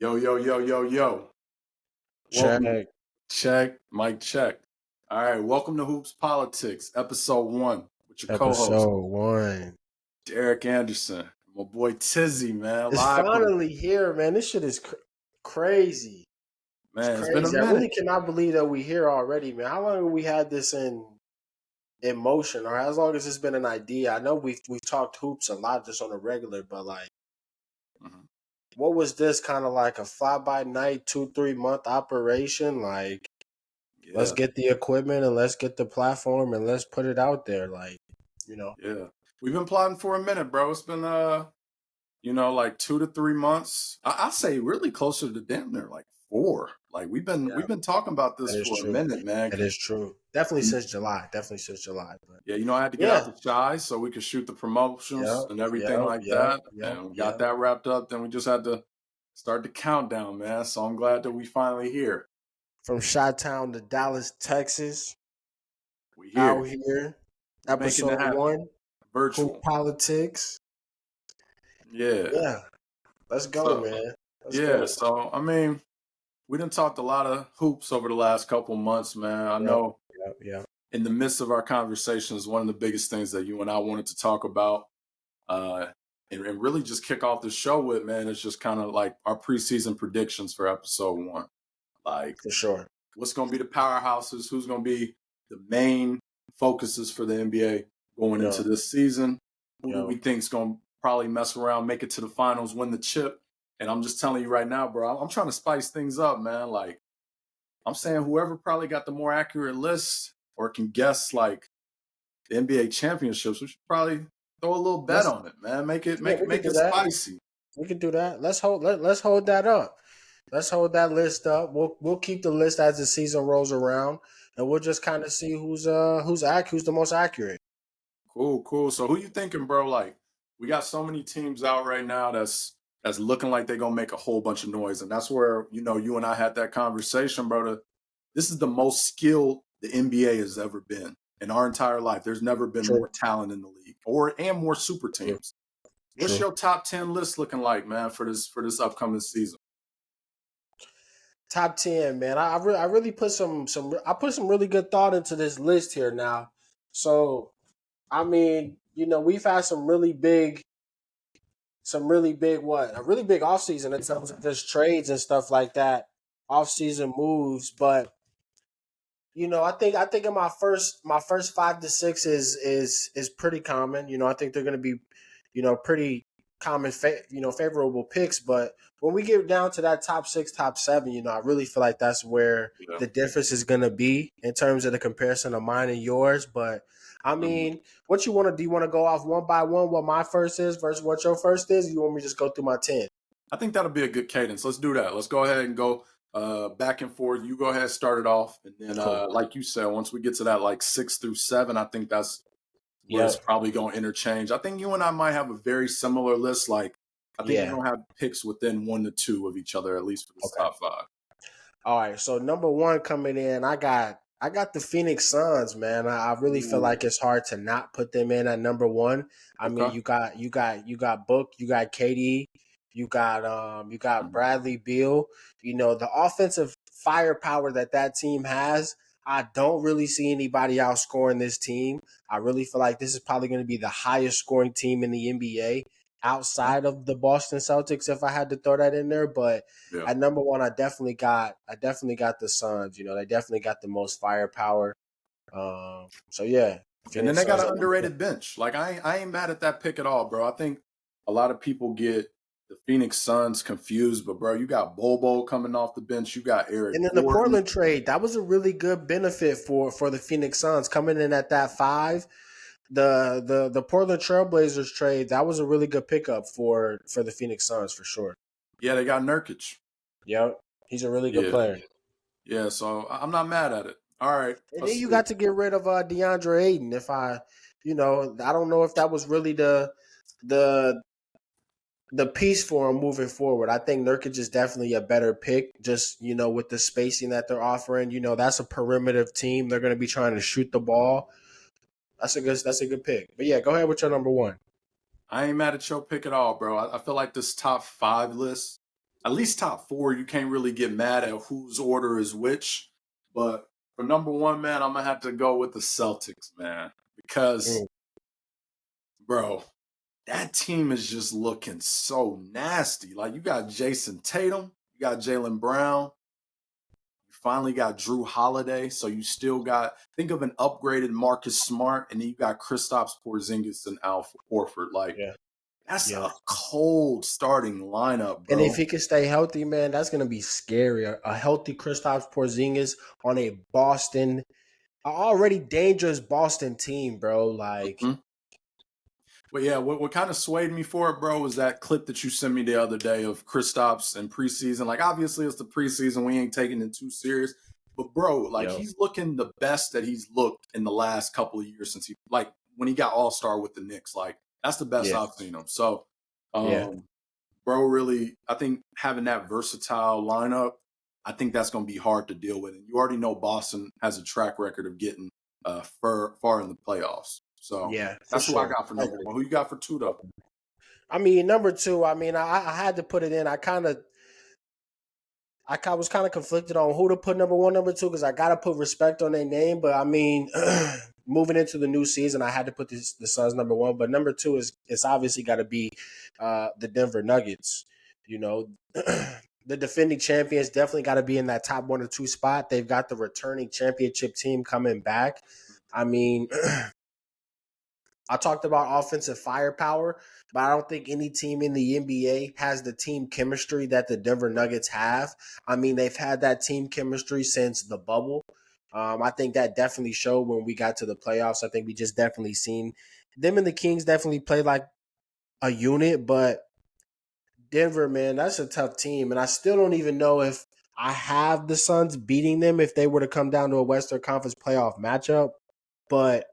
Yo, yo, yo, yo, yo. Welcome. Check. Check. Mic check. All right. Welcome to Hoops Politics, episode 1, with your co-host, Episode 1. Derrick Anderson. My boy Tizzy, man. It's Live from, finally here, man. This shit is crazy. It's man, it's been a crazy. I minute. really cannot believe that we here already, man. How long have we had this in motion, or as long as it's been an idea? I know we've talked hoops a lot just on a regular, but like, Mhm. what was this kind of like a fly by night 2-3 month operation? Like, let's Yeah. get the equipment and let's get the platform and let's put it out there. Like, you know. Yeah. We've been plotting for a minute, bro. It's been, like 2 to 3 months. I say really closer to damn near like 4. Like we've been talking about this That is for a true. minute, man. That is true. Definitely since July. But Yeah, I had to get out yeah. the shy so we could shoot the promotions and everything like that. And we got that wrapped up. Then we just had to start the countdown, man. So I'm glad that we finally here. From Chi-Town to Dallas, Texas, We out here. here. We're making it Episode happen. 1, Virtual. Hoop Politics. Yeah. Yeah. Let's go, So, man. Let's yeah. go. So, we done talked a lot of hoops over the last couple months, man. I know Yep. in the midst of our conversations, one of the biggest things that you and I wanted to talk about and really just kick off the show with, man, is just kind of like our preseason predictions for episode 1. Like, For sure. what's going to be the powerhouses? Who's going to be the main focuses for the NBA going into this season? Who do we think is going to probably mess around, make it to the finals, win the chip? And I'm just telling you right now, bro, I'm trying to spice things up, man. Like, I'm saying whoever probably got the more accurate list or can guess like the NBA championships, we should probably throw a little bet on it, man. Make it spicy. We can do that. Let's hold that up. Let's hold that list up. We'll keep the list as the season rolls around, and we'll just kind of see who's the most accurate. Cool. So who you thinking, bro? Like, we got so many teams out right now that's looking like they're gonna make a whole bunch of noise. And that's where, you and I had that conversation, bro. This is the most skilled the NBA has ever been in our entire life. There's never been more talent in the league and more super teams. What's your top 10 list looking like, man, for this upcoming season? Top 10, man. I really put some really good thought into this list here now. So, I mean, we've had a really big offseason in terms of just trades and stuff like that, offseason moves. But I think in my first 5 to 6 is pretty common. I think they're going to be, pretty common, favorable picks. But when we get down to that top 6, top 7, I really feel like that's where the difference is going to be in terms of the comparison of mine and yours. But I mean, what you want to do? You want to go off one by one? What my first is versus what your first is? You want me to just go through my 10? I think that'll be a good cadence. Let's do that. Let's go ahead and go back and forth. You go ahead, start it off, and then, like you said, once we get to that like 6 through 7, I think that's where it's probably going to interchange. I think you and I might have a very similar list. Like, I think we're going to have picks within 1 to 2 of each other, at least for this top 5. All right. So number 1 coming in, I got the Phoenix Suns, man. I really feel like it's hard to not put them in at number 1. I mean, you got Book, you got KD, you got Bradley Beal. The offensive firepower that team has, I don't really see anybody outscoring this team. I really feel like this is probably going to be the highest scoring team in the NBA outside of the Boston Celtics, if I had to throw that in there. But at number 1, I definitely got the Suns. They definitely got the most firepower. So yeah. And then they got an underrated bench. Like, I ain't mad at that pick at all, bro. I think a lot of people get the Phoenix Suns confused, but bro, you got Bobo coming off the bench. You got Eric. And then the Portland trade, that was a really good benefit for the Phoenix Suns coming in at that 5. The Portland Trailblazers trade, that was a really good pickup for the Phoenix Suns for sure. Yeah, they got Nurkic. Yep, he's a really good player. Yeah, so I'm not mad at it. All right. And then you got to get rid of DeAndre Ayton. If I don't know if that was really the piece for him moving forward. I think Nurkic is definitely a better pick, just, with the spacing that they're offering. That's a perimeter team. They're going to be trying to shoot the ball. That's a good pick. But yeah, go ahead with your number 1. I ain't mad at your pick at all, bro. I feel like this top 5 list at least top 4. You can't really get mad at whose order is which. But for number 1, man, I'm gonna have to go with the Celtics, man, because, bro, that team is just looking so nasty. Like, you got Jason Tatum, you got Jaylen Brown, you finally got Drew Holiday. So you still got, think of an upgraded Marcus Smart, and then you got Kristaps Porzingis and Al Horford. Like, that's a cold starting lineup, bro. And if he can stay healthy, man, that's gonna be scary. A healthy Kristaps Porzingis on a already dangerous Boston team, bro. Like, But yeah, what kind of swayed me for it, bro, was that clip that you sent me the other day of Kristaps in preseason. Like, obviously, it's the preseason. We ain't taking it too serious. But, bro, like, he's looking the best that he's looked in the last couple of years since when he got All-Star with the Knicks. Like, that's the best I've seen him. So, bro, really, I think having that versatile lineup, I think that's going to be hard to deal with. And you already know Boston has a track record of getting far in the playoffs. So that's who I got for number 1. Who you got for 2, though? I mean, number 2, I mean, I had to put it in. I was kind of conflicted on who to put number 1, number 2, because I got to put respect on their name. But I mean, moving into the new season, I had to put the Suns number 1. But number 2 it's obviously got to be the Denver Nuggets. You know, the defending champions definitely got to be in that top 1 or 2 spot. They've got the returning championship team coming back. I mean, I talked about offensive firepower, but I don't think any team in the NBA has the team chemistry that the Denver Nuggets have. I mean, they've had that team chemistry since the bubble. I think that definitely showed when we got to the playoffs. I think we just definitely seen them and the Kings definitely play like a unit, but Denver, man, that's a tough team. And I still don't even know if I have the Suns beating them if they were to come down to a Western Conference playoff matchup. But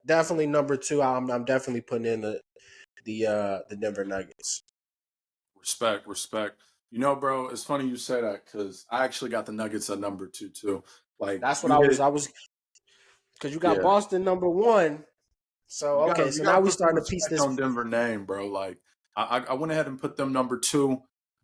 definitely number 2, I'm definitely putting in the Denver Nuggets. Respect. You know, bro, it's funny you say that because I actually got the Nuggets at number 2 too. Like, that's what I was because you got Boston number 1. So so now we starting to piece this on Denver name, bro. Like, I went ahead and put them number 2.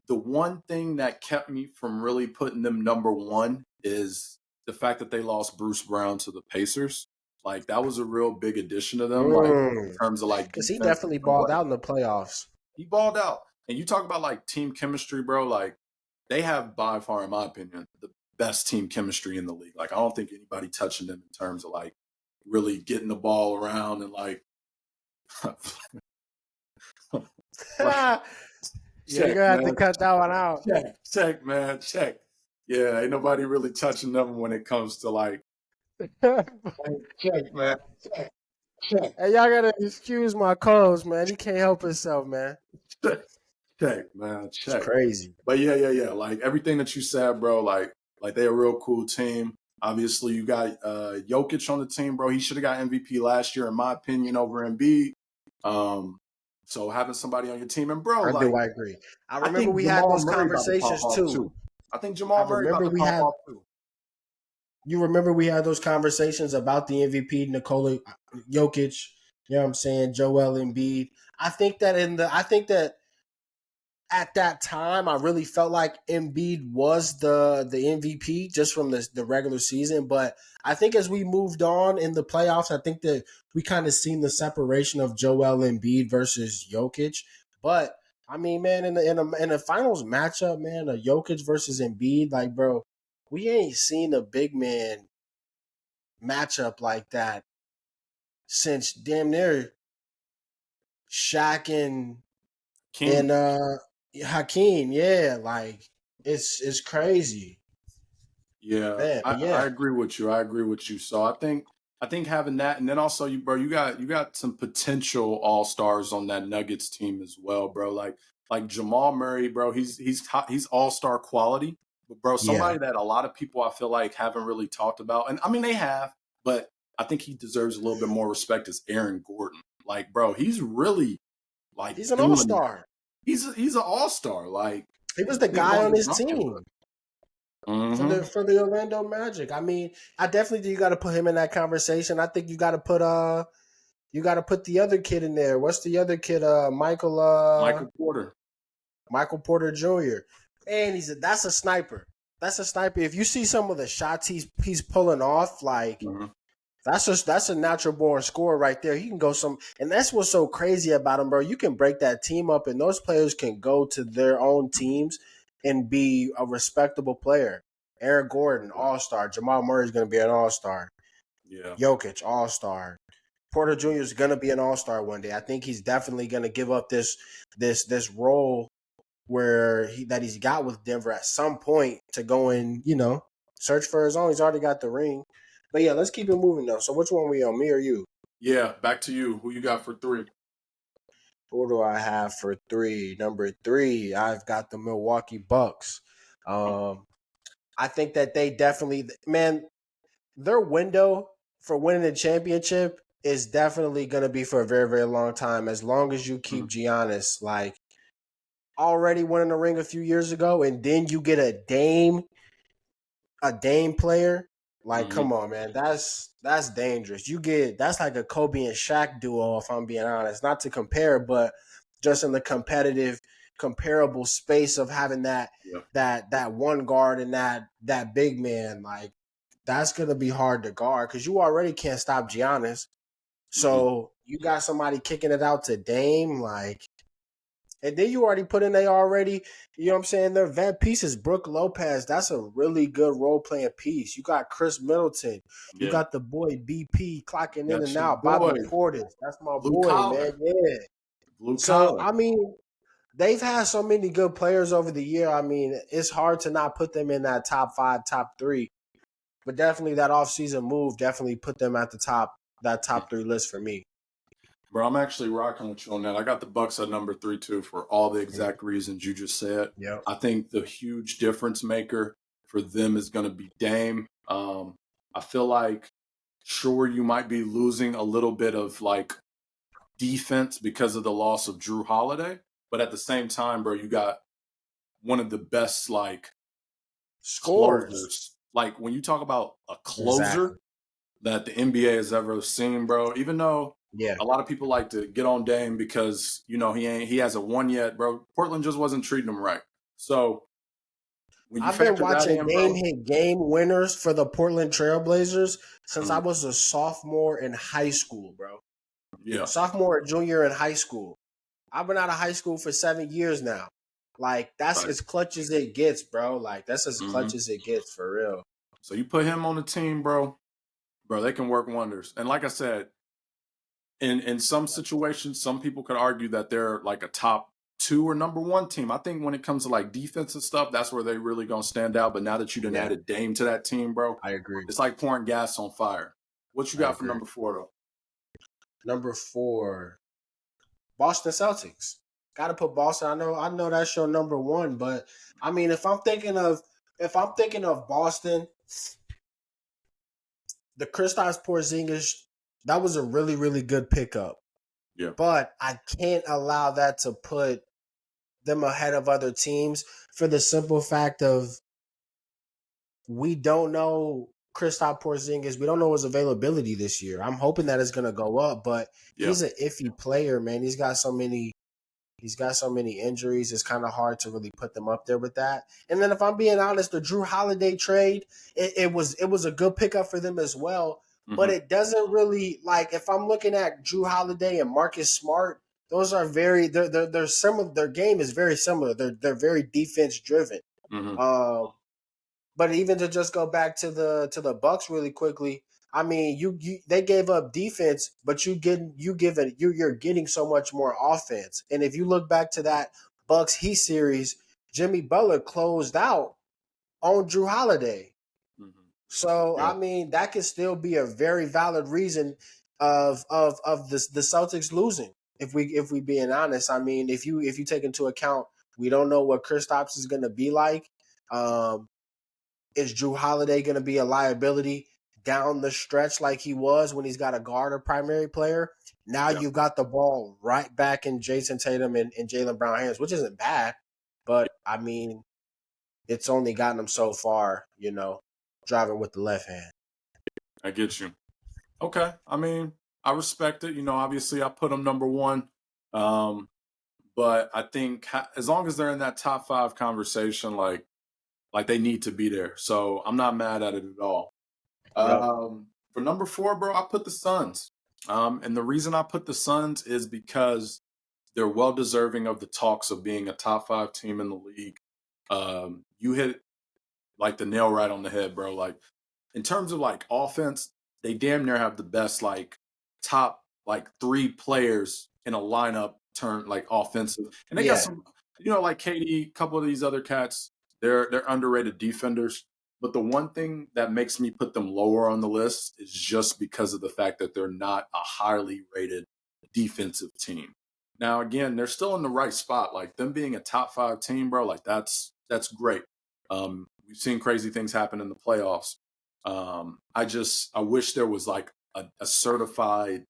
The one thing that kept me from really putting them number 1 is the fact that they lost Bruce Brown to the Pacers. Like, that was a real big addition to them, like, in terms of like because he definitely balled out in the playoffs. He balled out. And you talk about like team chemistry, bro. Like, they have by far, in my opinion, the best team chemistry in the league. Like, I don't think anybody touching them in terms of like really getting the ball around and like. You're gonna have to cut that one out. Check, man. Check. Yeah, ain't nobody really touching them when it comes to like. Check, man. Check. Hey, y'all gotta excuse my clothes, man. He can't help himself, man. Check, man. Check. It's crazy. But yeah. Like, everything that you said, bro. Like they're a real cool team. Obviously, you got Jokic on the team, bro. He should have got MVP last year, in my opinion, over Embiid. So having somebody on your team, and bro, I agree. I remember we had those conversations too. I think Jamal Murray about to pop off too. You remember we had those conversations about the MVP, Nikola Jokic, you know what I'm saying, Joel Embiid. I think that at that time, I really felt like Embiid was the MVP just from the regular season. But I think as we moved on in the playoffs, I think that we kind of seen the separation of Joel Embiid versus Jokic. But I mean, man, in the finals matchup, man, a Jokic versus Embiid, like, bro, we ain't seen a big man matchup like that since damn near Shaq and Hakeem, yeah, like it's crazy. Yeah, man, I agree with you. So I think having that, and then also you got some potential all-stars on that Nuggets team as well, bro. Like Jamal Murray, bro. He's all-star quality, but bro, somebody that a lot of people I feel like haven't really talked about, and I mean they have, but I think he deserves a little bit more respect. Is Aaron Gordon? Like, bro, he's really like he's an all-star. He's an all-star. Like, he was the guy on his team. Mm-hmm. For the Orlando Magic. I mean, I definitely think you got to put him in that conversation. I think you got to put the other kid in there. What's the other kid? Michael Porter. Michael Porter Jr. And that's a sniper. That's a sniper. If you see some of the shots he's pulling off, like Mm-hmm. that's a natural born scorer right there. He can go some, and that's what's so crazy about him, bro. You can break that team up, and those players can go to their own teams and be a respectable player. Aaron Gordon, All Star. Jamal Murray is going to be an All Star. Yeah. Jokic, All Star. Porter Jr. is going to be an All Star one day. I think he's definitely going to give up this role where he's got with Denver at some point to go and search for his own. He's already got the ring. But yeah, let's keep it moving though. So which one we on, me or you? Yeah, back to you. Who you got for 3? Who do I have for 3? Number 3, I've got the Milwaukee Bucks. I think that they definitely, man, their window for winning the championship is definitely going to be for a very, very long time. As long as you keep Giannis, like already winning the ring a few years ago, and then you get a Dame player, like Mm-hmm. come on, man, that's dangerous. That's like a Kobe and Shaq duo, if I'm being honest. Not to compare, but just in the comparable space of having Yeah. that one guard and that big man, like that's gonna be hard to guard because you already can't stop Giannis. Mm-hmm. So you got somebody kicking it out to Dame, like and then you already put in they already, you know what I'm saying? Their vet pieces, Brooke Lopez, that's a really good role playing piece. You got Chris Middleton. You Yeah. got the boy BP clocking in That's and your out. Bobby boy. Portis, that's my Blue boy, man. collar. Yeah. Blue So, collar. I mean, they've had so many good players over the year. I mean, it's hard to not put them in that top 5, top 3. But definitely that offseason move definitely put them at the top, that top 3 list for me. Bro, I'm actually rocking with you on that. I got the Bucks at number 3 too for all the Mhm. exact reasons you just said. Yep. I think the huge difference maker for them is going to be Dame. I feel like sure you might be losing a little bit of like defense because of the loss of Drew Holiday, but at the same time, bro, you got one of the best like Scores. closers. Like when you talk about a closer Exactly. that the NBA has ever seen, bro. Even though Yeah. a lot of people like to get on Dame because he hasn't won yet, bro. Portland just wasn't treating him right. So when you I've been factor that watching in, Dame bro. hit game winners for the Portland Trailblazers since I Mm, was a sophomore in high school, bro. yeah, Sophomore, junior in high school. I've been out of high school for 7 years now. Like that's right. as clutch as it gets, bro. Like that's as clutch Hmm. as it gets for real. So you put him on the team, bro. Bro, they can work wonders. And like I said, in some situations, some people could argue that they're like a top 2 or number 1 team. I think when it comes to like defense and stuff, that's where they really gonna stand out. But now that you done Yeah, added Dame to that team, bro, I agree. it's like pouring gas on fire. What you I got for agree. number 4 though? Number 4, Boston Celtics. Got to put Boston. I know that's your number 1, but I mean, if I'm thinking of Boston, the Kristaps Porzingis, that was a really, really good pickup. Yeah, But I can't allow that to put them ahead of other teams for the simple fact of we don't know Kristaps Porzingis. We don't know his availability this year. I'm hoping that it's going to go up, but yeah. he's an iffy player, man. He's got so many injuries. It's kind of hard to really put them up there with that. And then if I'm being honest, the Drew Holiday trade, it was a good pickup for them as well. But Hmm. it doesn't really like if I'm looking at Drew Holiday and Marcus Smart, those are they're similar. Their game is very similar. They're very defense driven. Hmm. But even to just go back to the Bucks really quickly, I mean, you they gave up defense, but you're getting so much more offense. And if you look back to that Bucks Heat series, Jimmy Butler closed out on Drew Holiday. Hmm. So Yeah, I mean, that could still be a very valid reason of the Celtics losing. If we being honest, I mean, if you take into account we don't know what Kristaps is going to be like. Um, is Drew Holiday going to be a liability down the stretch like he was when he's got a guard or primary player? Now yeah. you've got the ball right back in Jason Tatum and Jaylen Brown hands, which isn't bad, but I mean, it's only gotten them so far, driving with the left hand. I get you. Okay. I mean, I respect it. Obviously I put him number 1. Um, but I think as long as they're in that top 5 conversation, like they need to be there. So I'm not mad at it at all. Yep. For number 4, bro, I put the Suns. And the reason I put the Suns is because they're well deserving of the talks of being a top 5 team in the league. You hit like the nail right on the head, bro. Like in terms of like offense, they damn near have the best like top like 3 players in a lineup turn like offensive. And they got Yeah. some, like KD, a couple of these other cats, they're underrated defenders. But the one thing that makes me put them lower on the list is just because of the fact that they're not a highly rated defensive team. Now, again, they're still in the right spot. Like them being a top 5 team, bro, like that's great. We've seen crazy things happen in the playoffs. I wish there was like a certified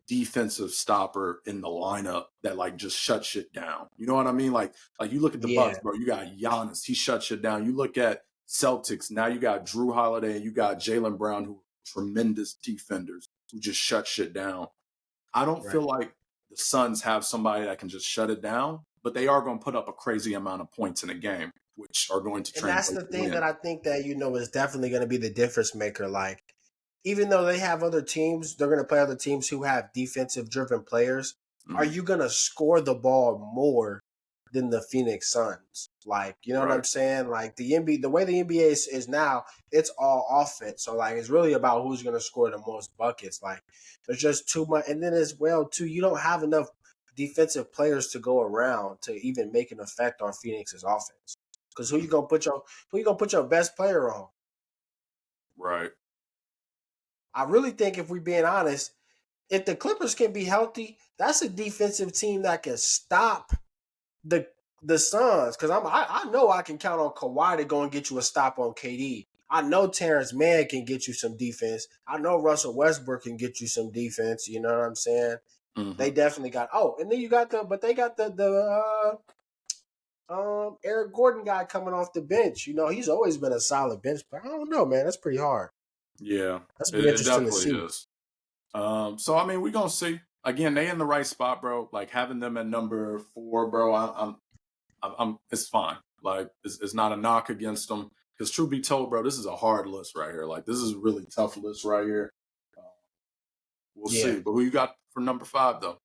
defensive stopper in the lineup that like just shut shit down. You know what I mean? Like you look at the Yeah. Bucks, bro. You got Giannis, he shut shit down. You look at Celtics, now you got Drew Holiday and you got Jaylen Brown, who are tremendous defenders who just shut shit down. I don't Right. feel like the Suns have somebody that can just shut it down, but they are going to put up a crazy amount of points in a game, which are going to And that's translate the to thing that wins. I think that, is definitely going to be the difference maker. Like, even though they have other teams, they're going to play other teams who have defensive driven players. Are Mhm. you going to score the ball more than the Phoenix Suns? Like, you know what I'm Right. saying? Like the way the NBA is now, it's all offense. So like, it's really about who's going to score the most buckets. Like, there's just too much. And then as well, too, you don't have enough defensive players to go around to even make an effect on Phoenix's offense. Because who you gonna put your best player on? Right. I really think if we're being honest, if the Clippers can be healthy, that's a defensive team that can stop the the Suns. Because I know I can count on Kawhi to go and get you a stop on KD. I know Terrence Mann can get you some defense. I know Russell Westbrook can get you some defense. You know what I'm saying? Hmm. They definitely got. Oh, and then you got they got the Eric Gordon guy coming off the bench. He's always been a solid bench, but I don't know, man. That's pretty hard. Yeah, That's be it interesting to definitely see. is. So I mean, we're gonna see. Again, they in the right spot, bro. Like having them at number 4, bro. I'm. It's fine. Like it's not a knock against them. Because truth be told, bro, this is a hard list right here. Like this is a really tough list right here. Uh, we'll Yeah. see. But who you got for number 5 though?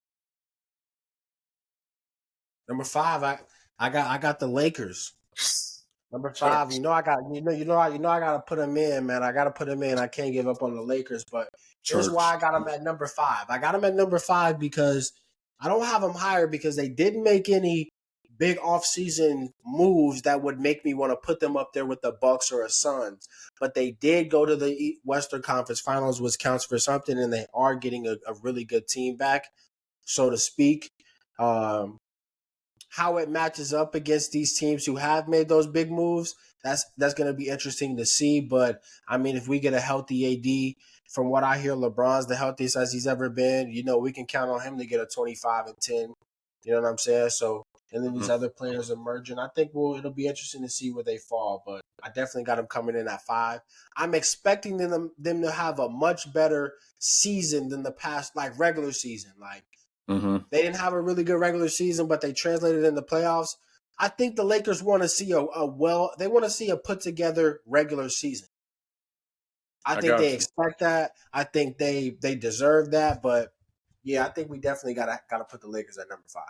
Number 5, I got the Lakers. Number 5, Church. I gotta put them in, man. I gotta put them in. I can't give up on the Lakers, but here's why Church. I got them at number 5. I got them at number 5 because I don't have them higher because they didn't make any big offseason moves that would make me want to put them up there with the Bucks or a Suns. But they did go to the Western Conference Finals, which counts for something, and they are getting a really good team back, so to speak. Um, how it matches up against these teams who have made those big moves, that's going to be interesting to see. But I mean, if we get a healthy AD, from what I hear, LeBron's the healthiest as he's ever been. We can count on him to get a 25 and 10. You know what I'm saying? So, and then these Mhm. other players emerging. I think it'll be interesting to see where they fall. But I definitely got them coming in at 5. I'm expecting them to have a much better season than the past, like regular season. Like, Mhm. they didn't have a really good regular season, but they translated in the playoffs. I think the Lakers want to see they want to see a put together regular season. I I think they got you. expect that. I think they deserve that. But yeah, I think we definitely gotta put the Lakers at number 5.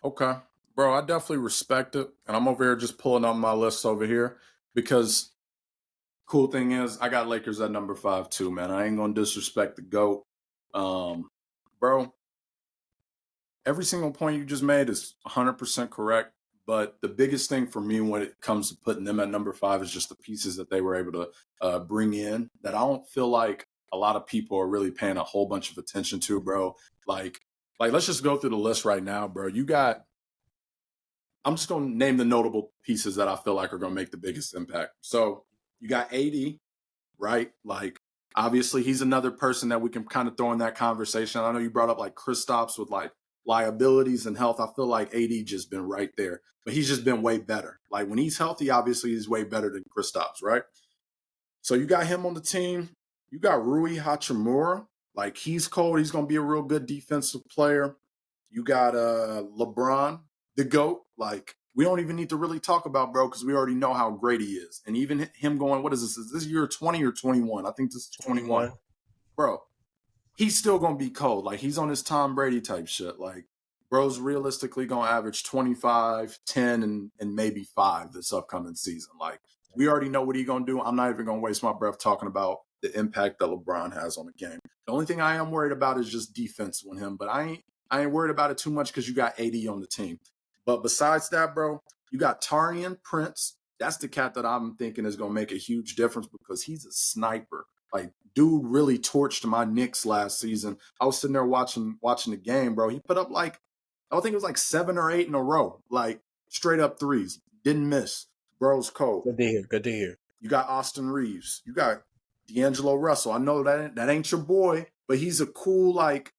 Okay. Bro, I definitely respect it. And I'm over here just pulling up my list over here because cool thing is I got Lakers at number 5 too, man. I ain't gonna disrespect the GOAT. Um, bro, every single point you just made is 100% correct. But the biggest thing for me when it comes to putting them at number 5 is just the pieces that they were able to bring in that I don't feel like a lot of people are really paying a whole bunch of attention to, bro. Like, let's just go through the list right now, bro. I'm just going to name the notable pieces that I feel like are going to make the biggest impact. So you got AD, right? Like, obviously, he's another person that we can kind of throw in that conversation. I know you brought up like Kristaps with like liabilities and health. I feel like AD just been right there, but he's just been way better. Like when he's healthy, obviously he's way better than Kristaps, right? So you got him on the team. You got Rui Hachimura. Like he's cold. He's going to be a real good defensive player. You got LeBron, the GOAT. Like, we don't even need to really talk about bro because we already know how great he is. And even him going, what is this? Is this year 20 or 21? I think this is 21. Bro, he's still going to be cold. Like, he's on his Tom Brady type shit. Like, bro's realistically going to average 25, 10, and maybe 5 this upcoming season. Like, we already know what he's going to do. I'm not even going to waste my breath talking about the impact that LeBron has on the game. The only thing I am worried about is just defense with him. But I ain't worried about it too much because you got AD on the team. But besides that, bro, you got Taurean Prince. That's the cat that I'm thinking is going to make a huge difference because he's a sniper. Like, dude really torched my Knicks last season. I was sitting there watching the game, bro. He put up like, I think it was like 7 or 8 in a row, like straight up threes. Didn't miss. Bro's cold. Good to hear. Good to hear. You got Austin Reeves. You got D'Angelo Russell. I know that ain't your boy, but he's a cool, like,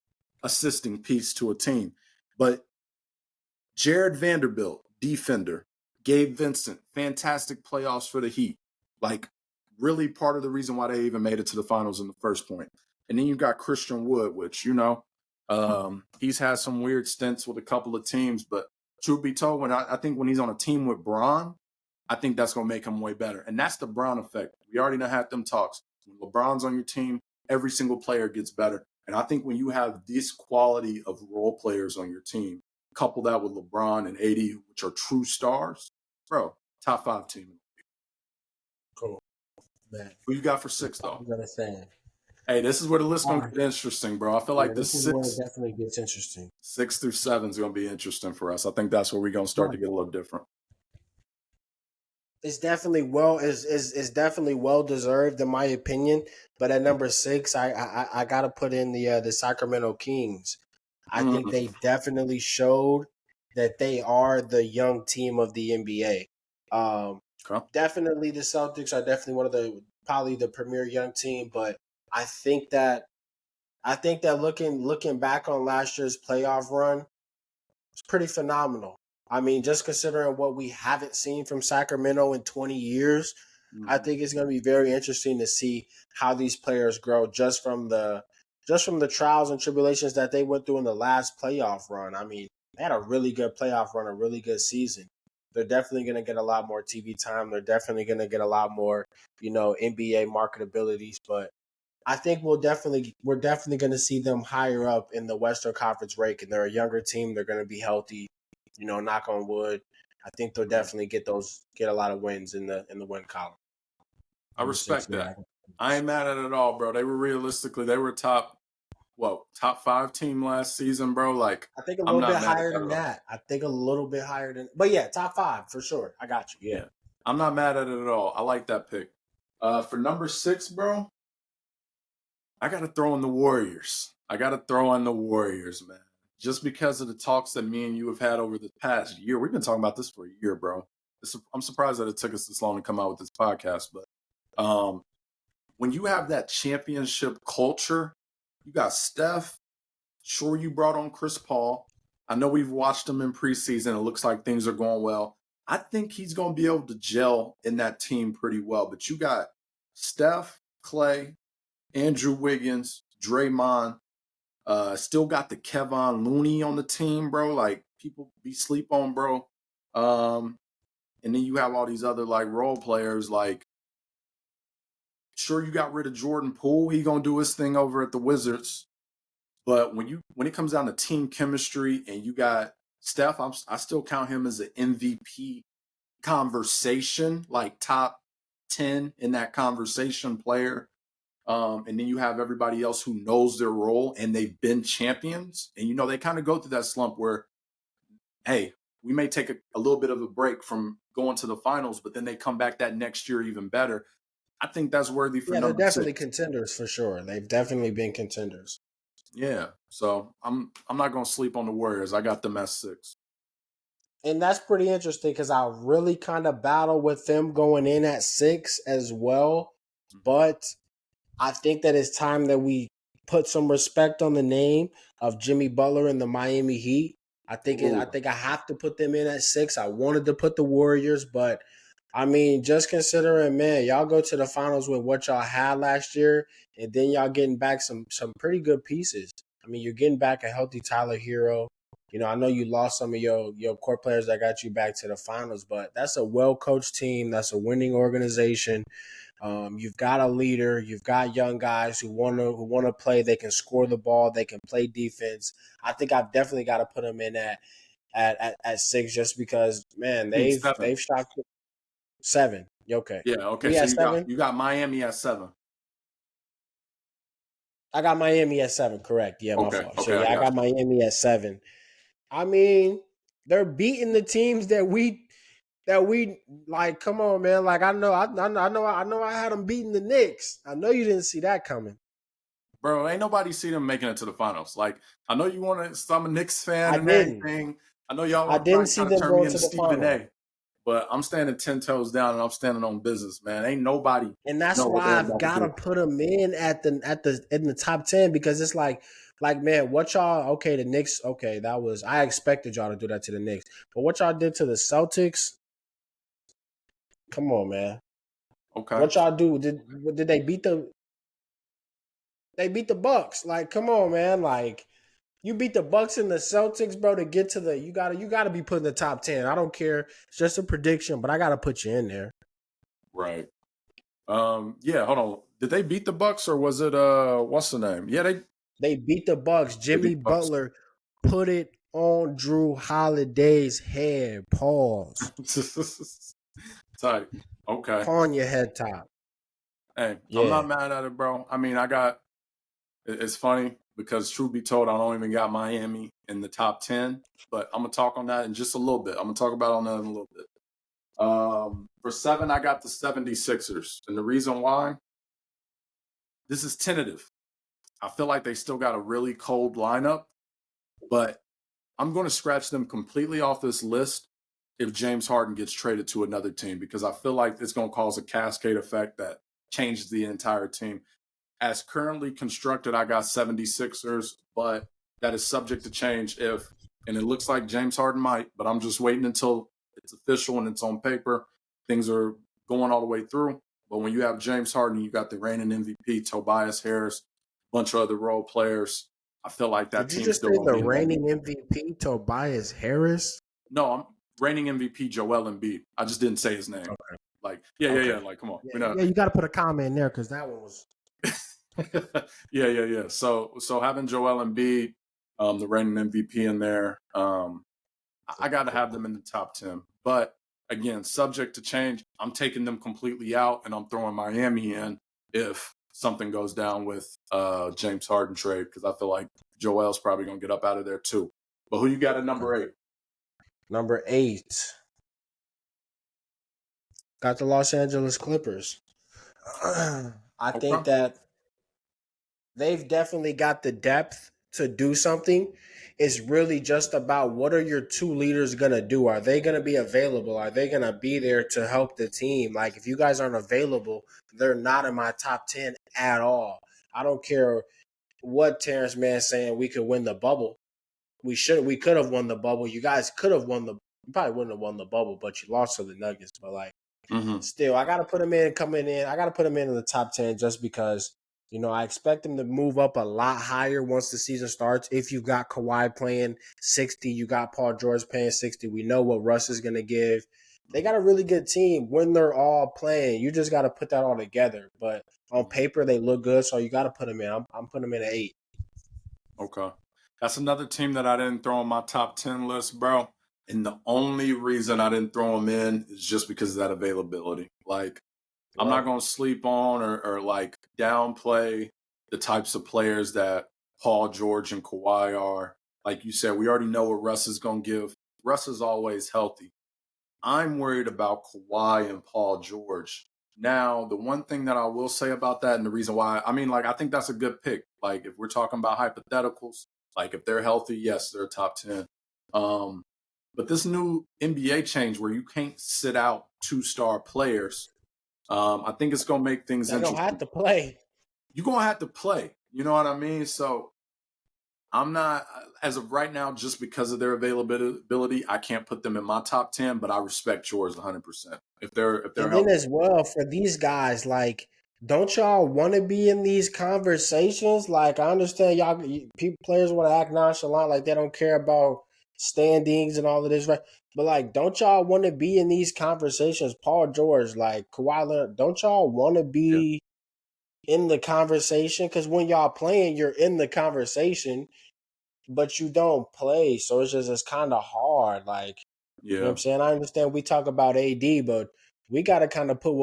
assisting piece to a team. But Jared Vanderbilt, defender. Gabe Vincent, fantastic playoffs for the Heat. Like, really part of the reason why they even made it to the finals in the first point. And then you got Christian Wood, which, he's had some weird stints with a couple of teams. But truth be told, I think when he's on a team with Bron, I think that's going to make him way better. And that's the Bron effect. We already had them talks. When LeBron's on your team, every single player gets better. And I think when you have this quality of role players on your team, couple that with LeBron and AD, which are true stars, bro, top 5 team. Cool. Man. Who you got for 6, though? I'm going to say. Hey, this is where the list going to get interesting, bro. I feel like this is where it definitely gets interesting. 6 through 7 is going to be interesting for us. I think that's where we're going to start to get a little different. It's definitely it's definitely well deserved in my opinion. But at number 6, I gotta put in the Sacramento Kings. I think they definitely showed that they are the young team of the NBA. Definitely the Celtics are definitely one of probably the premier young team, but I think that looking back on last year's playoff run, it's pretty phenomenal. I mean, just considering what we haven't seen from Sacramento in 20 years, I think it's going to be very interesting to see how these players grow just from the trials and tribulations that they went through in the last playoff run. I mean, they had a really good playoff run, a really good season. They're definitely going to get a lot more TV time. They're definitely going to get a lot more, NBA marketabilities. But I think we're definitely going to see them higher up in the Western Conference ranking. They're a younger team. They're going to be healthy. Knock on wood. I think they'll definitely get a lot of wins in the win column. I respect that. I ain't mad at it at all, bro. They were top 5 team last season, bro. Like, I think a little bit higher than that. I think a little bit higher than, but yeah, top 5 for sure. I got you. Yeah. I'm not mad at it at all. I like that pick. For number 6, bro, I got to throw in the Warriors. Man. Just because of the talks that me and you have had over the past year. We've been talking about this for a year, bro. I'm surprised that it took us this long to come out with this podcast. But when you have that championship culture, you got Steph. Sure, you brought on Chris Paul. I know we've watched him in preseason. It looks like things are going well. I think he's going to be able to gel in that team pretty well. But you got Steph, Clay, Andrew Wiggins, Draymond. Still got the Kevon Looney on the team, bro. Like, people be sleep on, bro. And then you have all these other, like, role players. Like, sure, you got rid of Jordan Poole. He gonna do his thing over at the Wizards. But when it comes down to team chemistry and you got Steph, I still count him as an MVP conversation, like top 10 in that conversation player. And then you have everybody else who knows their role and they've been champions. And, they kind of go through that slump where, hey, we may take a little bit of a break from going to the finals, but then they come back that next year even better. I think that's worthy for number 6. They're definitely contenders for sure. They've definitely been contenders. Yeah. So I'm not going to sleep on the Warriors. I got them at 6. And that's pretty interesting because I really kind of battle with them going in at 6 as well. But I think that it's time that we put some respect on the name of Jimmy Butler and the Miami Heat. I think I have to put them in at 6. I wanted to put the Warriors, but I mean, just considering, man, y'all go to the finals with what y'all had last year, and then y'all getting back some pretty good pieces. I mean, you're getting back a healthy Tyler Hero. I know you lost some of your core players that got you back to the finals, but that's a well-coached team. That's a winning organization. You've got a leader. You've got young guys who wanna play. They can score the ball. They can play defense. I think I've definitely got to put them in at 6 just because, man, I mean, 7. they've shocked 7. Okay, Yeah, okay. me So at 7. you got Miami at 7. I got Miami at 7. Correct. Yeah, my Okay, fault. So okay, I yeah, I got got Miami at 7. I mean, they're beating the teams that we like. Come on, man. Like I had them beating the Knicks. I know you didn't see that coming. Bro, ain't nobody see them making it to the finals. Like, I know you want to, I'm a Knicks fan I and didn't. everything. I know y'all I want to didn't probably see try to them turn me going into to the Stephen final. A. But I'm standing 10 toes down and I'm standing on business, man. Ain't nobody And that's know what why they're I've about to got to do. put them in in the top 10 because it's like man, what y'all okay, the Knicks, okay, that was I expected y'all to do that to the Knicks. But what y'all did to the Celtics? Come on, man. Okay. What y'all do? Did they beat the Bucks? Like, come on, man. Like, you beat the Bucks and the Celtics, bro, to get to the you gotta be put in the top 10. I don't care. It's just a prediction, but I gotta put you in there. Right. Yeah, hold on. Did they beat the Bucks or was it what's the name? Yeah, They beat the Bucks. they Jimmy beat the Bucks. Butler put it on Drew Holiday's head. Pause. Tight. Okay. On your head top. Hey, I'm Yeah. not mad at it, bro. I mean, it's funny because truth be told, I don't even got Miami in the top 10, but I'm gonna talk on that in just a little bit. I'm gonna talk about on that in a little bit. For 7, I got the 76ers. And the reason why, this is tentative. I feel like they still got a really cold lineup, but I'm going to scratch them completely off this list if James Harden gets traded to another team because I feel like it's going to cause a cascade effect that changes the entire team. As currently constructed, I got 76ers, but that is subject to change and it looks like James Harden might, but I'm just waiting until it's official and it's on paper. Things are going all the way through. But when you have James Harden, you got the reigning MVP, Tobias Harris, a bunch of other role players. I feel like that Did you team's just still say going to the be in that. reigning MVP, Tobias Harris? No, I'm reigning MVP, Joel Embiid. I just didn't say his name. Okay. Like, yeah. Okay. Like, come on. Yeah, We're not. yeah, you got to put a comment in there because that one was. Yeah. So having Joel Embiid, the reigning MVP in there, I got to have them in the top 10. But again, subject to change, I'm taking them completely out and I'm throwing Miami in if something goes down with James Harden trade because I feel like Joel's probably going to get up out of there too. But who you got at number 8? Number 8. Got the Los Angeles Clippers. I think Okay. that they've definitely got the depth to do something. It's really just about what are your two leaders going to do? Are they going to be available? Are they going to be there to help the team? Like, if you guys aren't available, they're not in my top 10 at all. I don't care what Terrence Mann's saying we could win the bubble. We could have won the bubble. You guys could have you probably wouldn't have won the bubble, but you lost to the Nuggets. But like, Mm-hmm. still, I got to put him in coming in. I got to put him in the top 10 just because, I expect him to move up a lot higher once the season starts. If you got Kawhi playing 60, you got Paul George playing 60. We know what Russ is going to give. They got a really good team when they're all playing. You just got to put that all together. But on paper, they look good, so you got to put them in. I'm putting them in at 8. Okay. That's another team that I didn't throw on my top 10 list, bro. And the only reason I didn't throw them in is just because of that availability. Like, I'm not Right. going to sleep on or like downplay the types of players that Paul George and Kawhi are. Like you said, we already know what Russ is going to give. Russ is always healthy. I'm worried about Kawhi and Paul George. Now, the one thing that I will say about that and the reason why, I mean, like, I think that's a good pick. Like, if we're talking about hypotheticals, like, if they're healthy, yes, they're top 10. Um, but this new NBA change where you can't sit out 2-star players, I think it's going to make things They don't have interesting. to play. You're going to have to play. You know what I mean? So I'm not, as of right now, just because of their availability, I can't put them in my top 10, but I respect yours 100%. If they're And then healthy. as well for these guys, like, don't y'all want to be in these conversations? Like, I understand y'all, people, players want to act nonchalant, like they don't care about standings and all of this, right? But like, don't y'all want to be in these conversations? Paul George, like Kawhi Leonard, don't y'all want to be in the conversation? Because when y'all playing, you're in the conversation, but you don't play, so it's kind of hard. Like, you know what I'm saying? I understand we talk about AD, but we got to kind of put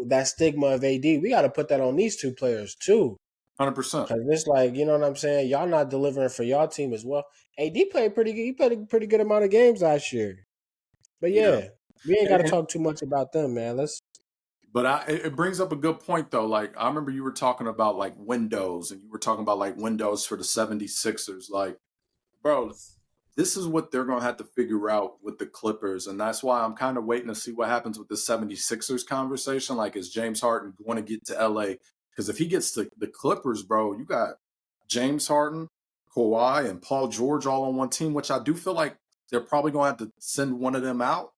that stigma of AD. We got to put that on these two players too. 100%. Because it's like, you know what I'm saying? Y'all not delivering for y'all team as well. AD played pretty good. He played a pretty good amount of games last year. But yeah, we ain't got to talk too much about them, man. But it brings up a good point, though. Like, I remember you were talking about, like, windows, and you were talking about, like, windows for the 76ers. Like, bro, this is what they're going to have to figure out with the Clippers. And that's why I'm kind of waiting to see what happens with the 76ers conversation. Like, is James Harden going to get to LA? Because if he gets to the Clippers, bro, you got James Harden, Kawhi, and Paul George all on one team, which I do feel like they're probably going to have to send one of them out.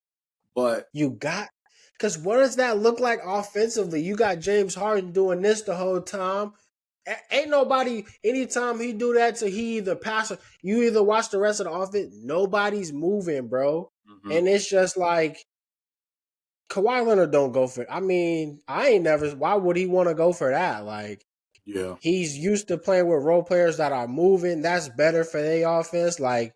But because what does that look like offensively? You got James Harden doing this the whole time. Ain't nobody, anytime he do that, he either pass or you either watch the rest of the offense, nobody's moving, bro. Mm-hmm. And it's just like, Kawhi Leonard don't go for it. I mean, why would he want to go for that? Like, he's used to playing with role players that are moving. That's better for their offense. Like,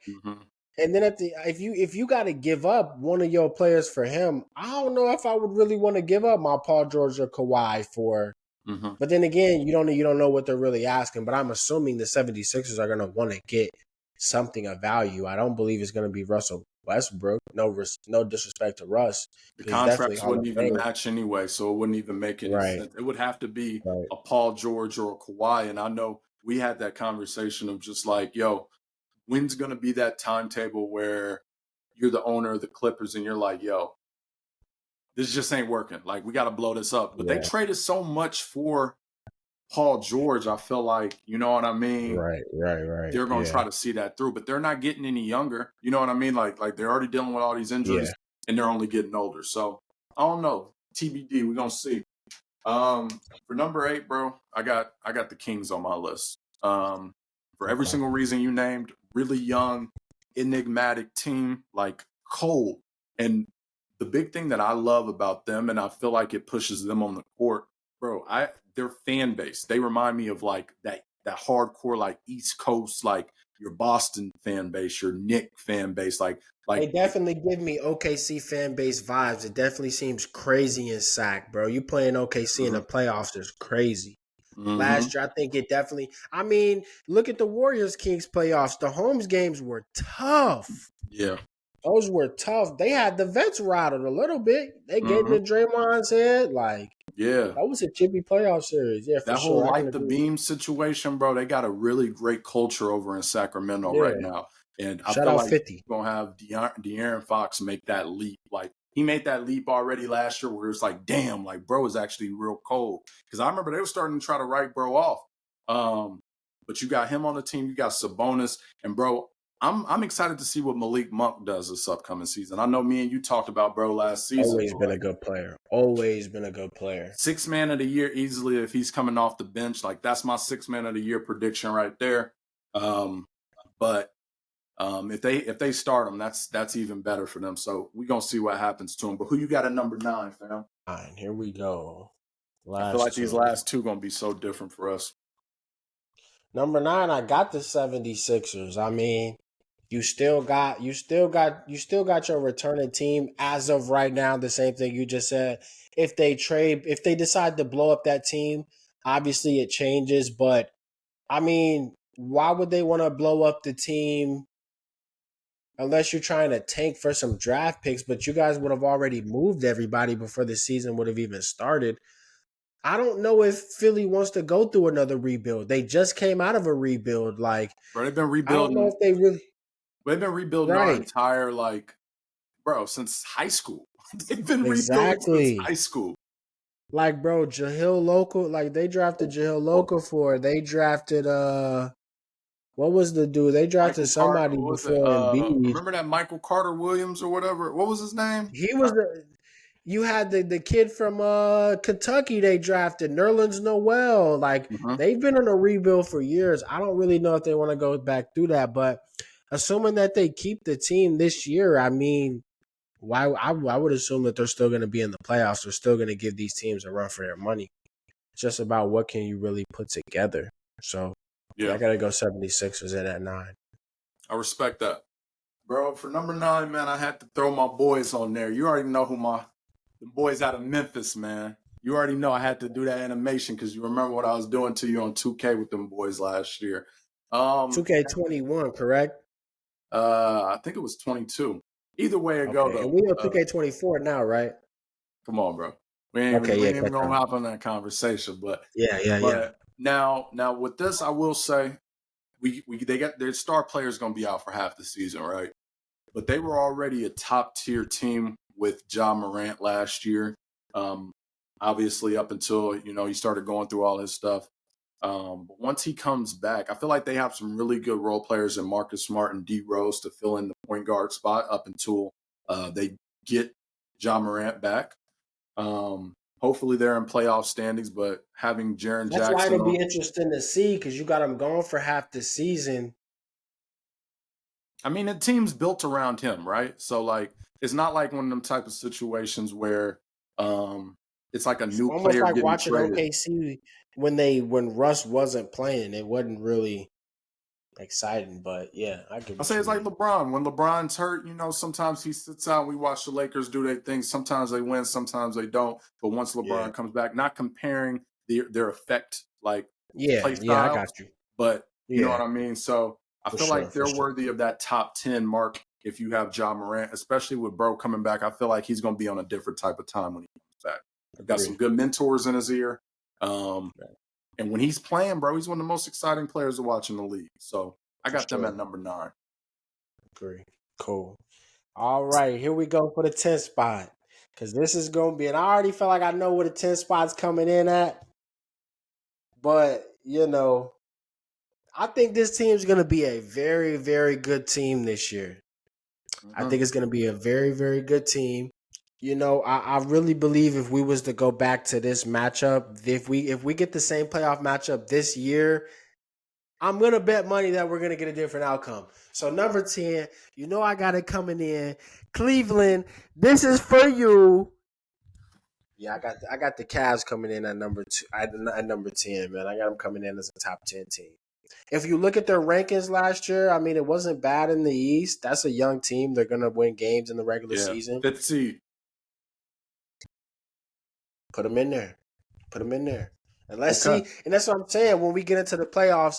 and then if you got to give up one of your players for him, I don't know if I would really want to give up my Paul George or Kawhi for. But then again, you don't know what they're really asking. But I'm assuming the 76ers are going to want to get something of value. I don't believe it's going to be Russell Westbrook. No disrespect to Russ. The contracts wouldn't even match anyway, so it wouldn't even make any sense. It would have to be a Paul George or a Kawhi. And I know we had that conversation of just like, yo, when's going to be that timetable where you're the owner of the Clippers and you're like, yo, this just ain't working. Like, we got to blow this up. But they traded so much for Paul George. I feel like, you know what I mean? Right. They're going to try to see that through, but they're not getting any younger. You know what I mean? Like they're already dealing with all these injuries and they're only getting older. So I don't know. TBD. We're going to see. For number 8, bro, I got the Kings on my list. For every single reason you named, really young, enigmatic team, like cold. And the big thing that I love about them, and I feel like it pushes them on the court, bro, their fan base, they remind me of like that hardcore, like East Coast, like your Boston fan base, your Knicks fan base, like they definitely give me OKC fan base vibes. It definitely seems crazy in SAC, bro. You playing OKC in the playoffs is crazy. Last year, I think it definitely. I mean, look at the Warriors Kings playoffs. The Holmes games were tough. Yeah. Those were tough. They had the vets rattled a little bit. They getting in Draymond's head. Like, that was a chippy playoff series. Yeah, for that sure. Whole light the beam situation, bro, they got a really great culture over in Sacramento right now. And I feel like 50. We're going to have De'Aaron Fox make that leap. Like, he made that leap already last year where it's like, damn, like, bro is actually real cold. Because I remember they were starting to try to write bro off. But you got him on the team. You got Sabonis. And, bro, I'm excited to see what Malik Monk does this upcoming season. I know me and you talked about bro last season. Always been a good player. Always been a good player. 6th man of the year easily if he's coming off the bench. Like, that's my 6th man of the year prediction right there. But if they start him, that's even better for them. So we're gonna see what happens to him. But who you got at number 9, fam? 9. Here we go. I feel like these last 2 gonna be so different for us. Number 9, I got the 76ers. I mean, you still got your returning team as of right now. The same thing you just said. If they decide to blow up that team, obviously it changes. But I mean, why would they want to blow up the team unless you're trying to tank for some draft picks? But you guys would have already moved everybody before the season would have even started. I don't know if Philly wants to go through another rebuild. They just came out of a rebuild. Like, bro, they've been rebuilding. I don't know if they really. They've been rebuilding our entire, like, bro, since high school. They've been rebuilding since high school. Like, bro, Jahil Local, like, they drafted Jahil Local they drafted, what was the dude? They drafted somebody before Embiid. Remember that Michael Carter Williams or whatever? What was his name? He was you had the kid from Kentucky they drafted, Nerlens Noel. Like, they've been on a rebuild for years. I don't really know if they want to go back through that, but assuming that they keep the team this year, I mean, why I would assume that they're still going to be in the playoffs. They're still going to give these teams a run for their money. It's just about what can you really put together. So, yeah I got to go 76ers in at 9. I respect that. Bro, for number 9, man, I had to throw my boys on there. You already know who the boys out of Memphis, man. You already know I had to do that animation because you remember what I was doing to you on 2K with them boys last year. 2K21, correct? I think it was 22. Either way it go, though. And we on 2K24 now, right? Come on, bro. We ain't even gonna hop on that conversation, but yeah. Now with this, I will say, they got their star players gonna be out for half the season, right? But they were already a top tier team with Ja Morant last year. Obviously, up until he started going through all his stuff. But once he comes back, I feel like they have some really good role players in Marcus Smart and D Rose to fill in the point guard spot up until they get Ja Morant back. Hopefully they're in playoff standings, but having Jaren Jackson. That's why it'll be interesting to see because you got them going for half the season. I mean, the team's built around him, right? So, like, it's not like one of them type of situations where it's like a new almost player like getting watching traded. OKC when Russ wasn't playing. It wasn't really exciting, but yeah, I get. I say it's like LeBron. When LeBron's hurt, sometimes he sits out. We watch the Lakers do their thing. Sometimes they win, sometimes they don't. But once LeBron comes back, not comparing their effect, like play style, I got you. But you know what I mean. So I feel like they're worthy of that top 10 mark if you have Ja Morant, especially with bro coming back. I feel like he's going to be on a different type of time when he comes back. He's got some good mentors in his ear. And when he's playing, bro, he's one of the most exciting players to watch in the league. So I got them at number 9. Agree. Cool. All right, here we go for the 10th spot. Because this is going to be, and I already feel like I know where the 10 spot's coming in at. But, I think this team's going to be a very, very good team this year. Mm-hmm. I think it's going to be a very, very good team. I really believe if we was to go back to this matchup, if we get the same playoff matchup this year, I'm going to bet money that we're going to get a different outcome. So number 10, I got it coming in. Cleveland, this is for you. Yeah, I got the Cavs coming in at number 2. At number 10, man. I got them coming in as a top 10 team. If you look at their rankings last year, I mean, it wasn't bad in the East. That's a young team. They're going to win games in the regular season. 5th seed. Put them in there. And let's see. And that's what I'm saying. When we get into the playoffs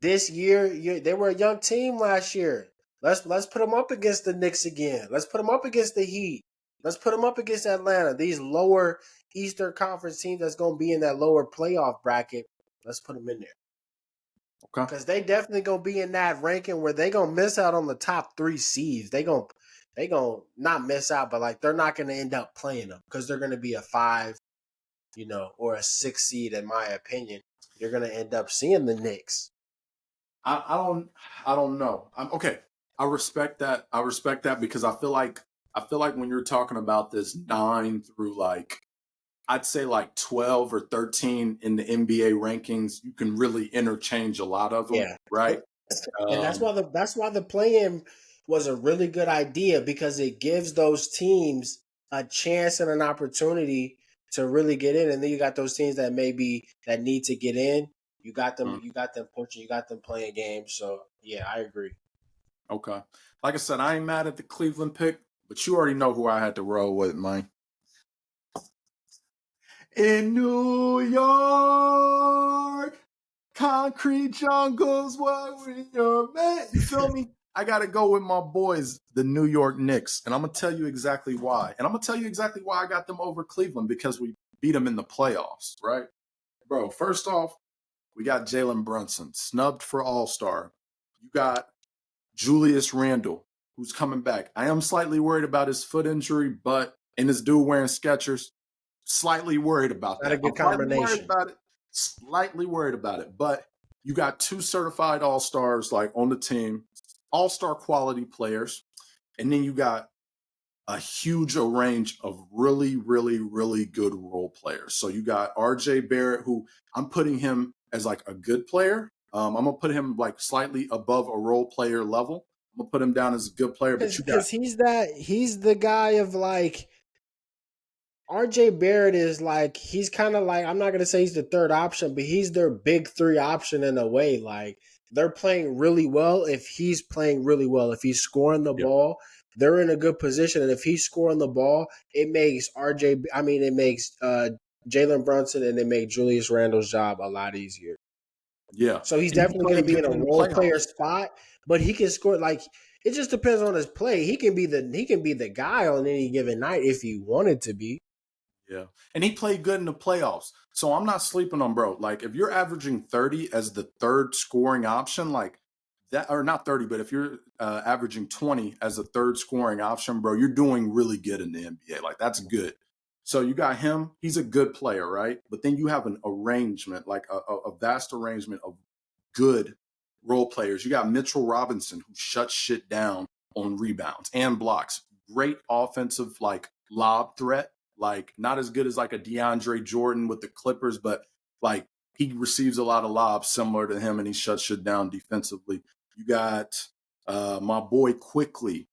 this year, they were a young team last year. Let's put them up against the Knicks again. Let's put them up against the Heat. Let's put them up against Atlanta. These lower Eastern Conference teams that's going to be in that lower playoff bracket. Let's put them in there. Okay. Because they definitely going to be in that ranking where they going to miss out on the top 3 seeds. They going to not miss out, but like they're not going to end up playing them because they're going to be a 5, or a 6 seed in my opinion. You're going to end up seeing the Knicks. I don't know. Okay. I respect that because I feel like when you're talking about this 9 through I'd say 12 or 13 in the NBA rankings, you can really interchange a lot of them, right? And that's why the play-in was a really good idea because it gives those teams a chance and an opportunity to really get in. And then you got those teams that need to get in. You got them pushing, you got them playing games. So yeah, I agree. Okay. Like I said, I ain't mad at the Cleveland pick, but you already know who I had to roll with, man. In New York, concrete jungles, what we are, man. You feel me? I got to go with my boys, the New York Knicks. And I'm going to tell you exactly why. And I'm going to tell you exactly why I got them over Cleveland because we beat them in the playoffs, right? Bro, first off, we got Jalen Brunson, snubbed for All-Star. You got Julius Randle, who's coming back. I am slightly worried about his foot injury, and this dude wearing Skechers, slightly worried about that. Not a good combination. Slightly worried about it. But you got 2 certified All-Stars on the team, All-Star quality players. And then you got a huge range of really, really, really good role players. So you got RJ Barrett, who I'm putting him as a good player. I'm gonna put him like slightly above a role player level. I'm gonna put him down as a good player, but you got because he's the guy of like RJ Barrett is like he's kind of like I'm not gonna say he's the third option, but he's their big three option in a way. Like they're playing really well if he's playing really well. If he's scoring the ball, they're in a good position, and if he's scoring the ball, it makes it makes Jalen Brunson and it makes Julius Randle's job a lot easier. Yeah. So he's And he definitely going to played be good in a in the role player playoffs. spot, but he can score like it just depends on his play. He can be the guy on any given night if he wanted to be. Yeah. And he played good in the playoffs. So I'm not sleeping on bro. Like if you're averaging 30 as the third scoring option, like that, or not 30, but if you're averaging 20 as a third scoring option, bro, you're doing really good in the NBA. Like that's good. So you got him. He's a good player, right? But then you have an arrangement, like a vast arrangement of good role players. You got Mitchell Robinson, who shuts shit down on rebounds and blocks. Great offensive, like lob threat. Like not as good as like a DeAndre Jordan with the Clippers, but like he receives a lot of lobs similar to him and he shuts shit down defensively. You got my boy Quickly.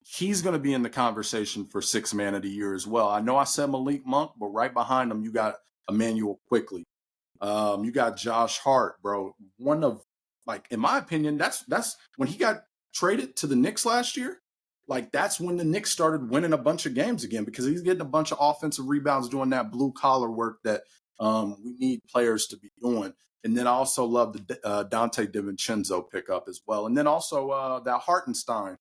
He's going to be in the conversation for sixth man of the year as well. I know I said Malik Monk, but right behind him, you got Emmanuel Quickly. You got Josh Hart, bro. One of, like, in my opinion, that's when he got traded to the Knicks last year. Like, that's when the Knicks started winning a bunch of games again because he's getting a bunch of offensive rebounds doing that blue collar work that we need players to be doing. And then I also love the Dante DiVincenzo pickup as well. And then also that Hartenstein.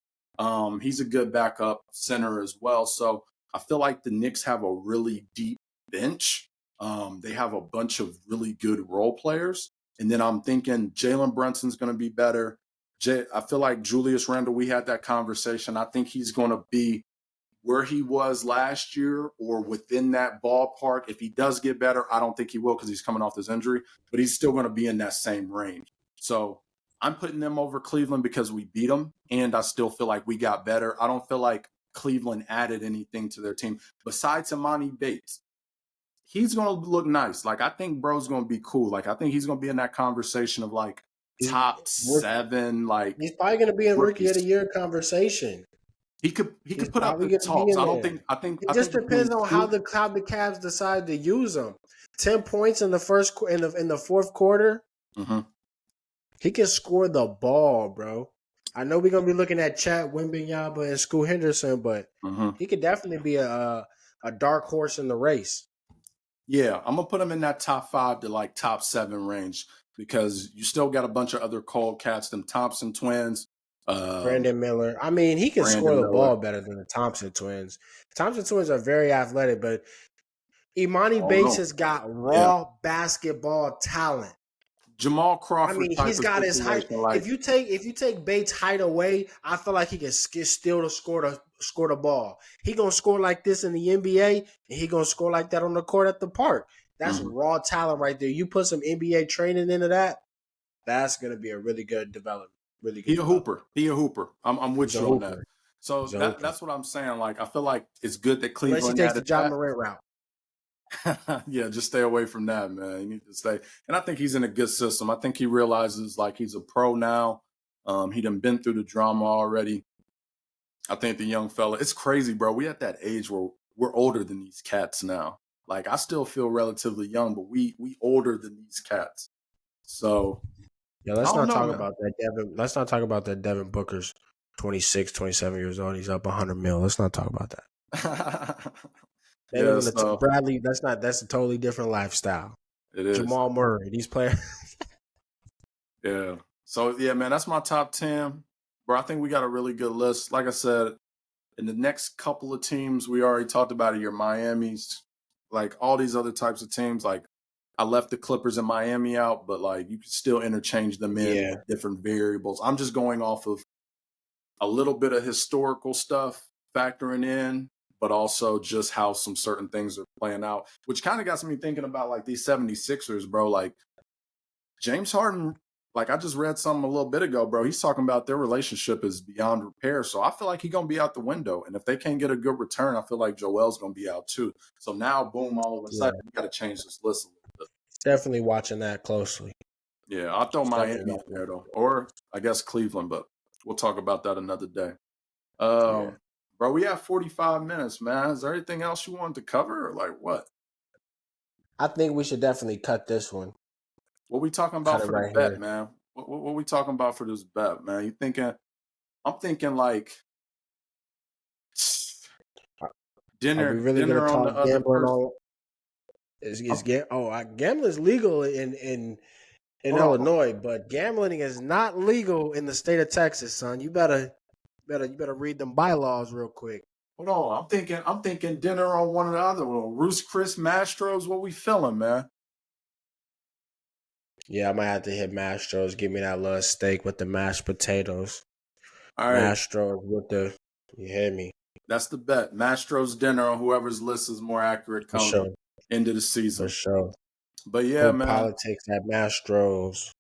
He's a good backup center as well. So I feel like the Knicks have a really deep bench. They have a bunch of really good role players. And then I'm thinking Jalen Brunson's going to be better. I feel like Julius Randle, we had that conversation. I think he's going to be where he was last year or within that ballpark. If he does get better, I don't think he will because he's coming off this injury, but he's still going to be in that same range. So I'm putting them over Cleveland because we beat them, and I still feel like we got better. I don't feel like Cleveland added anything to their team besides Imani Bates. He's going to look nice. Like, I think bro's going to be cool. Like, I think he's going to be in that conversation of, like, top 7, like, he's probably going to be in rookie of the rookies. year conversation. He could He's put up probably the going to be tops. in I don't there. think. I think. It I just think depends on how the two. Cavs decide to use him. 10 points in the fourth quarter. Mm-hmm. He can score the ball, bro. I know we're gonna be looking at Chat Wembenyama and Scoot Henderson, but he could definitely be a dark horse in the race. Yeah, I'm gonna put him in that top 5 to like top 7 range because you still got a bunch of other cold cats, them Thompson twins. Brandon Miller. I mean, he can score the ball better than the Thompson twins. Thompson twins are very athletic, but Imani Bates has got raw basketball talent. Jamal Crawford. I mean, type he's of got his height. like, If you take Bates' height away, I feel like he can still score the ball. He gonna score like this in the NBA, and he gonna score like that on the court at the park. That's raw talent right there. You put some NBA training into that, that's gonna be a really good development. Really good. He a hooper. I'm with you on that. So that's what I'm saying. Like, I feel like it's good that Cleveland unless he takes the John that. Morant route. Yeah, just stay away from that, man. You need to stay. And I think he's in a good system. I think he realizes like he's a pro now. He done been through the drama already. I think the young fella, it's crazy, bro. We at that age where we're older than these cats now. Like I still feel relatively young, but we older than these cats. So yeah, let's not talk about that, Devin. Let's not talk about that. Devin Booker's 26, 27 years old. He's up 100 mil. Let's not talk about that. Bradley, that's a totally different lifestyle. It is. Jamal Murray, these players. Yeah. So yeah, man, that's my top 10. Bro, I think we got a really good list. Like I said, in the next couple of teams, we already talked about it, your Miami's, like all these other types of teams. Like I left the Clippers and Miami out, but like you can still interchange them in with different variables. I'm just going off of a little bit of historical stuff factoring in, but also just how some certain things are playing out, which kind of got me thinking about like these 76ers, bro. Like James Harden, like I just read something a little bit ago, bro. He's talking about their relationship is beyond repair. So I feel like he's going to be out the window. And if they can't get a good return, I feel like Joel's going to be out too. So now, boom, all of a sudden, we got to change this list a little bit. Definitely watching that closely. Yeah, I'll throw It's definitely Miami in not there one. though, or I guess Cleveland, but we'll talk about that another day. Yeah. Bro, we have 45 minutes, man. Is there anything else you wanted to cover, or like what? I think we should definitely cut this one. What we talking Cut about it for the right bet, here. man? What we talking about for this bet, man? You thinking? I'm thinking like Are we really gonna dinner on talk the other gambling person. on? Gambling is legal in Hold on, Illinois, but gambling is not legal in the state of Texas, son. You better read them bylaws real quick. hold on. I'm thinking dinner on one of the other one. Roost Chris Mastros. What we feeling, man? Yeah, I might have to hit Mastro's. Give me that little steak with the mashed potatoes. All right, Mastro's with the. You hear me? that's the bet. Mastros dinner on whoever's list is more accurate For come sure. into the For season. sure. But yeah, Who man. politics at Mastro's?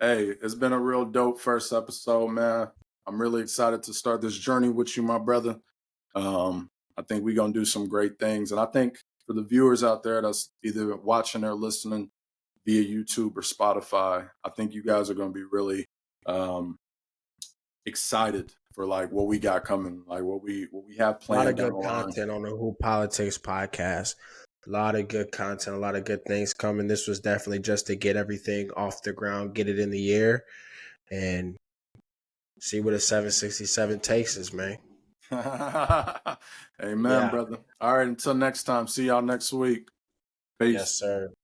Hey, it's been a real dope first episode, man. I'm really excited to start this journey with you, my brother. I think we're gonna do some great things, and I think for the viewers out there that's either watching or listening via YouTube or Spotify, I think you guys are gonna be really excited for like what we got coming, like what we have A lot planned of down good the line. content on the Who Politics podcast. A lot of good content, a lot of good things coming. This was definitely just to get everything off the ground, get it in the air, and see what a 767 takes us, man. Amen, Yeah. brother. All right, until next time. See y'all next week. Peace. Yes, sir.